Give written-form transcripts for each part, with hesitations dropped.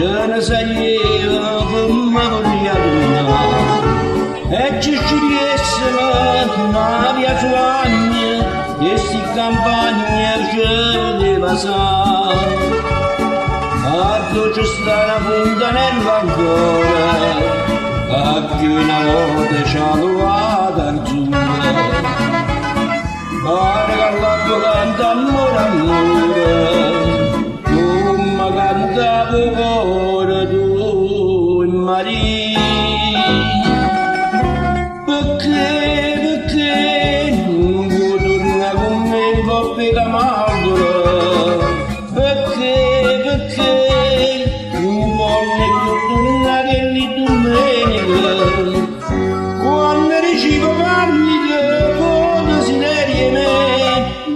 ce ne saliva come voglio e ci scegliessimo una via suagna e sti campagna ce deve passare Ardo ci sta una fontanella ancora a più una volta ci ha trovato azzurra pare che l'altro canta amore amore come cantavo cuore tu in Maria perché non vuoi tornare con me in coppia di Camaldolo perché non voglio più tornare lì domenica quando ricevo pallida con desiderio me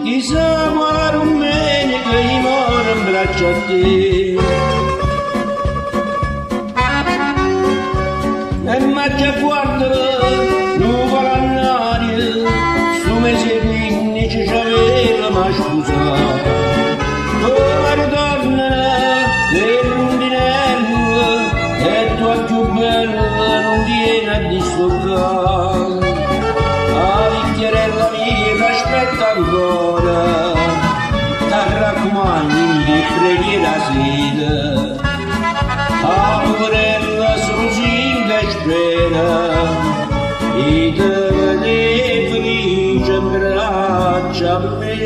chissà quale domenica io moro in braccio a te e mangia guarda nuvola all'aria sto mese quindi ci c'aveva ma scusa come ritorna nel rondinello e tua più bella non viene a distoccare la vecchierella mia t'aspetta ancora ti raccomando di preghiera sera la poverella sosinga spera e te vede felice in braccio a me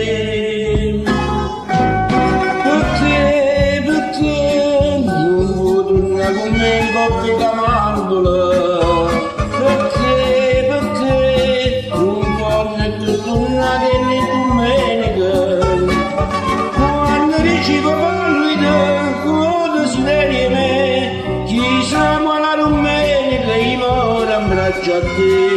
perché non vuoi tornare con me in coppia di Camaldolo perché non voglio più tornare lì domenica quando ricevo pallida con desiderio me chissà quale domenica io moro in braccio a te